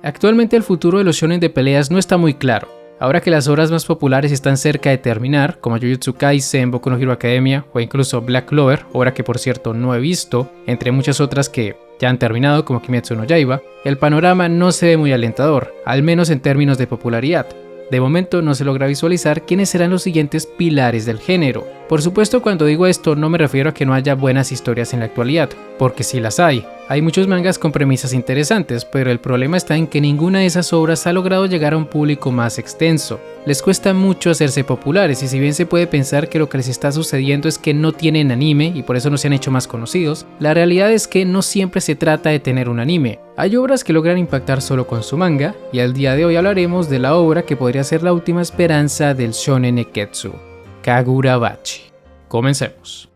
Actualmente el futuro de los shonen de peleas no está muy claro. Ahora que las obras más populares están cerca de terminar, como Jujutsu Kaisen, Boku no Hero Academia o incluso Black Clover, obra que por cierto no he visto, entre muchas otras que ya han terminado como Kimetsu no Yaiba, el panorama no se ve muy alentador, al menos en términos de popularidad. De momento no se logra visualizar quiénes serán los siguientes pilares del género. Por supuesto, cuando digo esto no me refiero a que no haya buenas historias en la actualidad, porque sí las hay. Hay muchos mangas con premisas interesantes, pero el problema está en que ninguna de esas obras ha logrado llegar a un público más extenso. Les cuesta mucho hacerse populares y si bien se puede pensar que lo que les está sucediendo es que no tienen anime y por eso no se han hecho más conocidos, la realidad es que no siempre se trata de tener un anime. Hay obras que logran impactar solo con su manga y al día de hoy hablaremos de la obra que podría ser la última esperanza del shonen neketsu, Kagurabachi. Comencemos.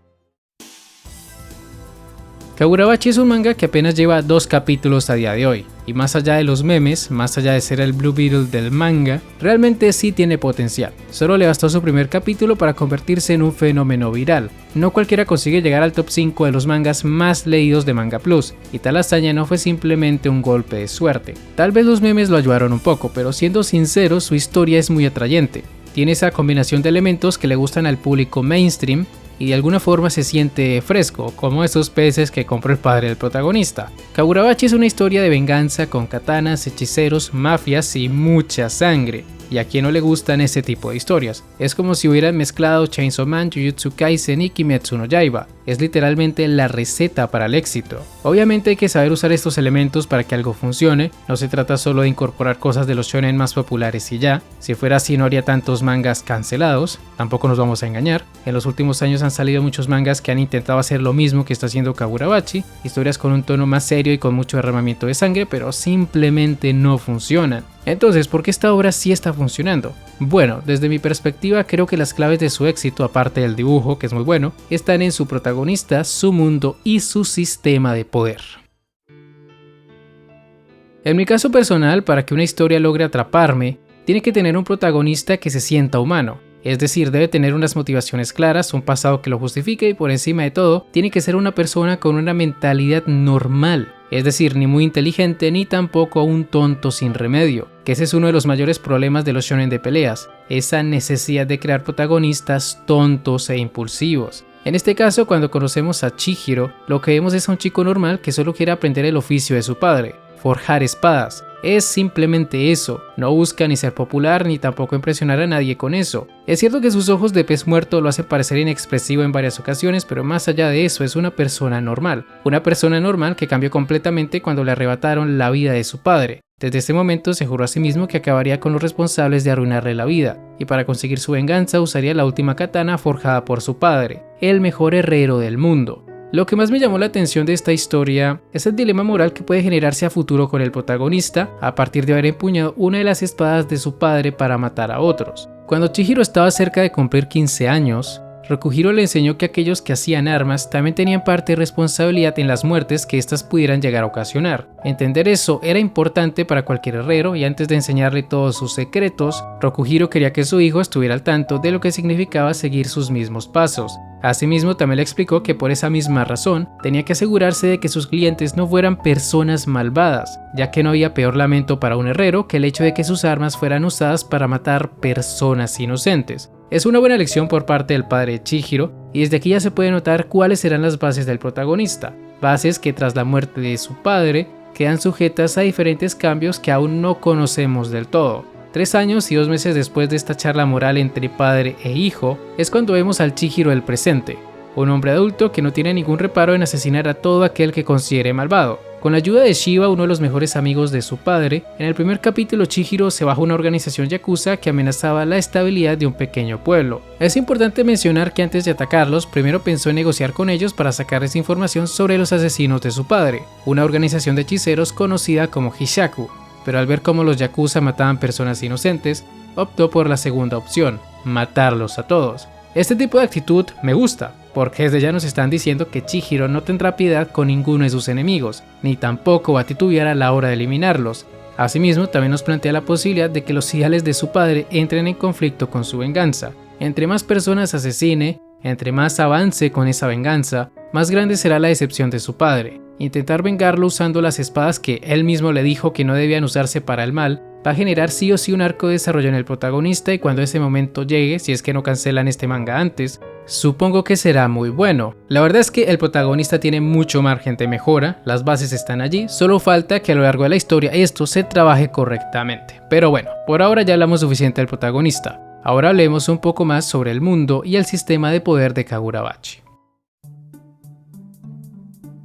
Kagurabachi es un manga que apenas lleva 2 capítulos a día de hoy, y más allá de los memes, más allá de ser el Blue Beetle del manga, realmente sí tiene potencial. Solo le bastó su primer capítulo para convertirse en un fenómeno viral. No cualquiera consigue llegar al top 5 de los mangas más leídos de Manga Plus, y tal hazaña no fue simplemente un golpe de suerte. Tal vez los memes lo ayudaron un poco, pero siendo sincero, su historia es muy atrayente. Tiene esa combinación de elementos que le gustan al público mainstream, y de alguna forma se siente fresco, como esos peces que compró el padre del protagonista. Kagurabachi es una historia de venganza con katanas, hechiceros, mafias y mucha sangre. Y a quien no le gustan ese tipo de historias. Es como si hubieran mezclado Chainsaw Man, Jujutsu Kaisen y Kimetsu no Yaiba. Es literalmente la receta para el éxito. Obviamente hay que saber usar estos elementos para que algo funcione. No se trata solo de incorporar cosas de los shonen más populares y ya. Si fuera así no habría tantos mangas cancelados. Tampoco nos vamos a engañar. En los últimos años han salido muchos mangas que han intentado hacer lo mismo que está haciendo Kagurabachi. Historias con un tono más serio y con mucho derramamiento de sangre, pero simplemente no funcionan. Entonces, ¿por qué esta obra sí está funcionando? Bueno, desde mi perspectiva creo que las claves de su éxito, aparte del dibujo, que es muy bueno, están en su protagonista, su mundo y su sistema de poder. En mi caso personal, para que una historia logre atraparme, tiene que tener un protagonista que se sienta humano. Es decir, debe tener unas motivaciones claras, un pasado que lo justifique y por encima de todo, tiene que ser una persona con una mentalidad normal. Es decir, ni muy inteligente ni tampoco un tonto sin remedio, que ese es uno de los mayores problemas de los shonen de peleas, esa necesidad de crear protagonistas tontos e impulsivos. En este caso, cuando conocemos a Chihiro, lo que vemos es a un chico normal que solo quiere aprender el oficio de su padre, forjar espadas. Es simplemente eso, no busca ni ser popular ni tampoco impresionar a nadie con eso. Es cierto que sus ojos de pez muerto lo hacen parecer inexpresivo en varias ocasiones, pero más allá de eso es una persona normal que cambió completamente cuando le arrebataron la vida de su padre. Desde ese momento se juró a sí mismo que acabaría con los responsables de arruinarle la vida, y para conseguir su venganza usaría la última katana forjada por su padre, el mejor herrero del mundo. Lo que más me llamó la atención de esta historia es el dilema moral que puede generarse a futuro con el protagonista a partir de haber empuñado una de las espadas de su padre para matar a otros. Cuando Chihiro estaba cerca de cumplir 15 años, Rokuhiro le enseñó que aquellos que hacían armas también tenían parte de responsabilidad en las muertes que éstas pudieran llegar a ocasionar. Entender eso era importante para cualquier herrero y antes de enseñarle todos sus secretos, Rokuhiro quería que su hijo estuviera al tanto de lo que significaba seguir sus mismos pasos. Asimismo, también le explicó que por esa misma razón tenía que asegurarse de que sus clientes no fueran personas malvadas, ya que no había peor lamento para un herrero que el hecho de que sus armas fueran usadas para matar personas inocentes. Es una buena lección por parte del padre de Chihiro, y desde aquí ya se puede notar cuáles serán las bases del protagonista, bases que tras la muerte de su padre quedan sujetas a diferentes cambios que aún no conocemos del todo. 3 años y 2 meses después de esta charla moral entre padre e hijo, es cuando vemos al Chihiro del presente, un hombre adulto que no tiene ningún reparo en asesinar a todo aquel que considere malvado. Con la ayuda de Shiba, uno de los mejores amigos de su padre, en el primer capítulo Chihiro se baja una organización yakuza que amenazaba la estabilidad de un pequeño pueblo. Es importante mencionar que antes de atacarlos, primero pensó en negociar con ellos para sacarles información sobre los asesinos de su padre, una organización de hechiceros conocida como Hishaku. Pero al ver cómo los yakuza mataban personas inocentes, optó por la segunda opción, matarlos a todos. Este tipo de actitud me gusta, porque desde ya nos están diciendo que Chihiro no tendrá piedad con ninguno de sus enemigos, ni tampoco va a titubear a la hora de eliminarlos. Asimismo, también nos plantea la posibilidad de que los ideales de su padre entren en conflicto con su venganza. Entre más personas asesine, entre más avance con esa venganza, más grande será la decepción de su padre. intentar vengarlo usando las espadas que él mismo le dijo que no debían usarse para el mal, va a generar sí o sí un arco de desarrollo en el protagonista, y cuando ese momento llegue, si es que no cancelan este manga antes, supongo que será muy bueno. La verdad es que el protagonista tiene mucho margen de mejora, las bases están allí, solo falta que a lo largo de la historia esto se trabaje correctamente. Pero bueno, por ahora ya hablamos suficiente del protagonista. Ahora hablemos un poco más sobre el mundo y el sistema de poder de Kagurabachi.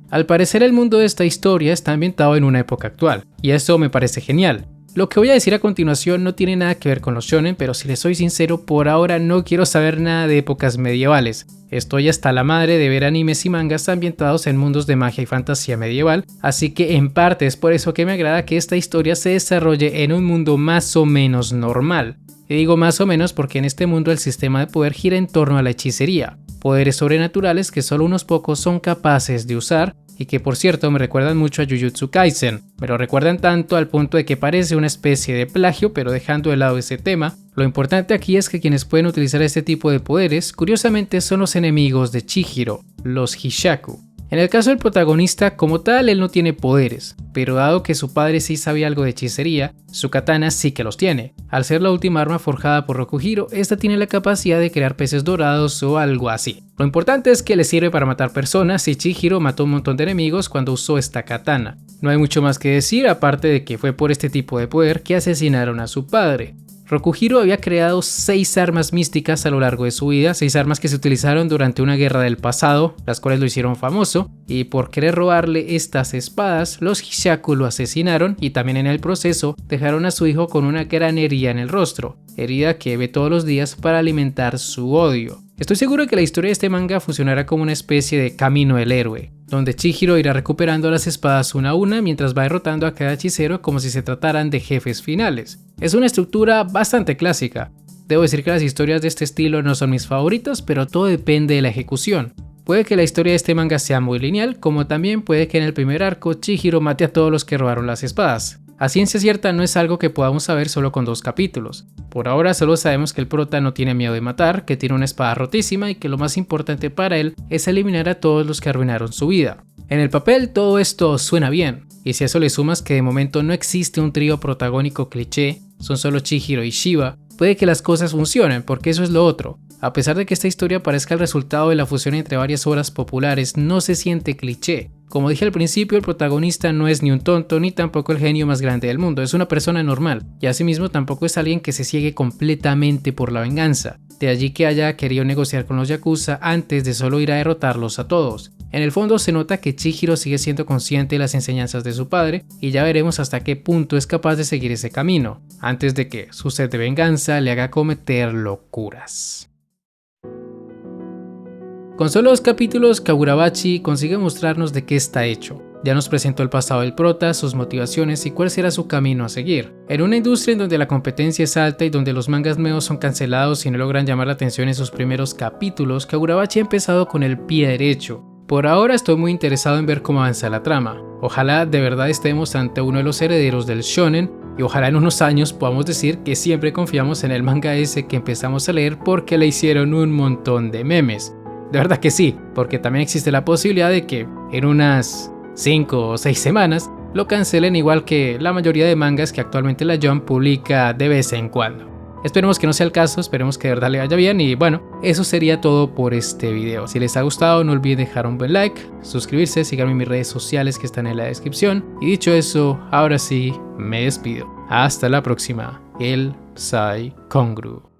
Al parecer el mundo de esta historia está ambientado en una época actual, y eso me parece genial. Lo que voy a decir a continuación no tiene nada que ver con los shonen, pero si les soy sincero, por ahora no quiero saber nada de épocas medievales. Estoy hasta la madre de ver animes y mangas ambientados en mundos de magia y fantasía medieval, así que en parte es por eso que me agrada que esta historia se desarrolle en un mundo más o menos normal. Y digo más o menos porque en este mundo el sistema de poder gira en torno a la hechicería, poderes sobrenaturales que solo unos pocos son capaces de usar, y que por cierto me recuerdan mucho a Jujutsu Kaisen. Me lo recuerdan tanto al punto de que parece una especie de plagio, pero dejando de lado ese tema, lo importante aquí es que quienes pueden utilizar este tipo de poderes, curiosamente son los enemigos de Chihiro, los Hishaku. En el caso del protagonista, como tal, él no tiene poderes, pero dado que su padre sí sabía algo de hechicería, su katana sí que los tiene. Al ser la última arma forjada por Rokuhiro, esta tiene la capacidad de crear peces dorados o algo así. Lo importante es que le sirve para matar personas, y Chihiro mató un montón de enemigos cuando usó esta katana. No hay mucho más que decir, aparte de que fue por este tipo de poder que asesinaron a su padre. Rokuhiro había creado 6 armas místicas a lo largo de su vida, 6 armas que se utilizaron durante una guerra del pasado, las cuales lo hicieron famoso, y por querer robarle estas espadas, los Hishaku lo asesinaron y también en el proceso dejaron a su hijo con una gran herida en el rostro, herida que ve todos los días para alimentar su odio. Estoy seguro de que la historia de este manga funcionará como una especie de camino del héroe, donde Chihiro irá recuperando las espadas una a una mientras va derrotando a cada hechicero como si se trataran de jefes finales. Es una estructura bastante clásica. Debo decir que las historias de este estilo no son mis favoritas, pero todo depende de la ejecución. Puede que la historia de este manga sea muy lineal, como también puede que en el primer arco Chihiro mate a todos los que robaron las espadas. A ciencia cierta no es algo que podamos saber solo con 2 capítulos. Por ahora solo sabemos que el prota no tiene miedo de matar, que tiene una espada rotísima y que lo más importante para él es eliminar a todos los que arruinaron su vida. En el papel todo esto suena bien, y si a eso le sumas que de momento no existe un trío protagónico cliché, son solo Chihiro y Shiba, puede que las cosas funcionen, porque eso es lo otro. A pesar de que esta historia parezca el resultado de la fusión entre varias obras populares, no se siente cliché. Como dije al principio, el protagonista no es ni un tonto ni tampoco el genio más grande del mundo, es una persona normal, y asimismo tampoco es alguien que se ciegue completamente por la venganza. De allí que haya querido negociar con los Yakuza antes de solo ir a derrotarlos a todos. En el fondo se nota que Chihiro sigue siendo consciente de las enseñanzas de su padre, y ya veremos hasta qué punto es capaz de seguir ese camino, antes de que su sed de venganza le haga cometer locuras. Con solo 2 capítulos, Kagurabachi consigue mostrarnos de qué está hecho. Ya nos presentó el pasado del prota, sus motivaciones y cuál será su camino a seguir. En una industria en donde la competencia es alta y donde los mangas nuevos son cancelados y no logran llamar la atención en sus primeros capítulos, Kagurabachi ha empezado con el pie derecho. Por ahora estoy muy interesado en ver cómo avanza la trama. Ojalá de verdad estemos ante uno de los herederos del shonen, y ojalá en unos años podamos decir que siempre confiamos en el manga ese que empezamos a leer porque le hicieron un montón de memes. De verdad que sí, porque también existe la posibilidad de que en unas 5 o 6 semanas lo cancelen, igual que la mayoría de mangas que actualmente la Jump publica de vez en cuando. Esperemos que no sea el caso, esperemos que de verdad le vaya bien, y bueno, eso sería todo por este video. Si les ha gustado, no olviden dejar un buen like, suscribirse, síganme en mis redes sociales que están en la descripción, y dicho eso, ahora sí, me despido. Hasta la próxima, el Psy Kongru.